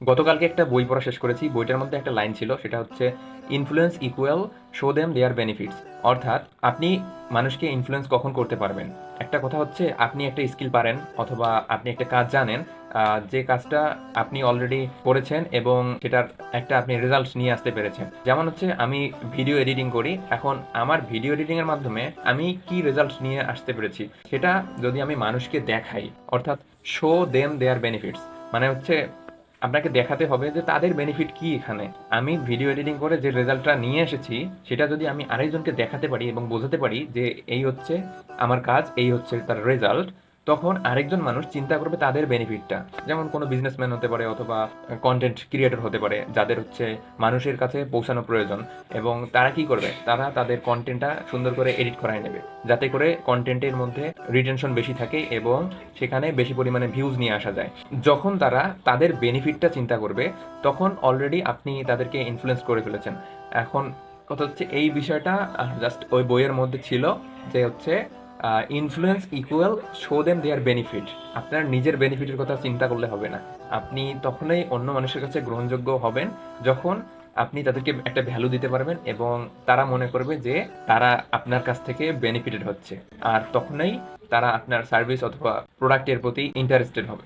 গতকালকে একটা বই পড়া শেষ করেছি। বইটার মধ্যে একটা লাইন ছিল, সেটা হচ্ছে ইনফ্লুয়েন্স ইকুয়াল শো দেম দেয়ার বেনিফিটস। অর্থাৎ আপনি মানুষকে ইনফ্লুয়েন্স কখন করতে পারবেন? একটা কথা হচ্ছে আপনি একটা স্কিল পারেন অথবা আপনি একটা কাজ জানেন, যে কাজটা আপনি অলরেডি করেছেন এবং সেটার একটা আপনি রেজাল্ট নিয়ে আসতে পেরেছেন। যেমন হচ্ছে আমি ভিডিও এডিটিং করি, এখন আমার ভিডিও এডিটিং এর মাধ্যমে আমি কি রেজাল্ট নিয়ে আসতে পেরেছি সেটা যদি আমি মানুষকে দেখাই, অর্থাৎ শো দেম দেয়ার বেনিফিটস, মানে হচ্ছে আপনাকে দেখাতে হবে যে তাদের বেনিফিট কি এখানে। আমি ভিডিও এডিটিং করে যে রেজাল্টটা নিয়ে এসেছি সেটা যদি আমি আরেকজনকে দেখাতে পারি এবং বোঝাতে পারি যে এই হচ্ছে আমার কাজ, এই হচ্ছে তার রেজাল্ট, তখন আরেকজন মানুষ চিন্তা করবে তাদের বেনিফিটটা। যেমন কোনো বিজনেসম্যান হতে পারে অথবা কন্টেন্ট ক্রিয়েটর হতে পারে, যাদের হচ্ছে মানুষের কাছে পৌঁছানো প্রয়োজন, এবং তারা কি করবে, তারা তাদের কন্টেন্টটা সুন্দর করে এডিট করায় নেবে যাতে করে কন্টেন্টের মধ্যে রিটেনশন বেশি থাকে এবং সেখানে বেশি পরিমাণে ভিউজ নিয়ে আসা যায়। যখন তারা তাদের বেনিফিটটা চিন্তা করবে তখন অলরেডি আপনি তাদেরকে ইনফ্লুয়েন্স করে ফেলেছেন। এখন কথা হচ্ছে এই বিষয়টা জাস্ট ওই বইয়ের মধ্যে ছিল, যে হচ্ছে ইনফ্লুয়েন্স ইকুয়াল শো দেম দেয়ার বেনিফিট। আপনার নিজের বেনিফিটের কথা চিন্তা করলে হবে না। আপনি তখনই অন্য মানুষের কাছে গ্রহণযোগ্য হবেন যখন আপনি তাদেরকে একটা ভ্যালু দিতে পারবেন এবং তারা মনে করবে যে তারা আপনার কাছ থেকে বেনিফিটেড হচ্ছে, আর তখনই তারা আপনার সার্ভিস অথবা প্রোডাক্টের প্রতি ইন্টারেস্টেড হবে।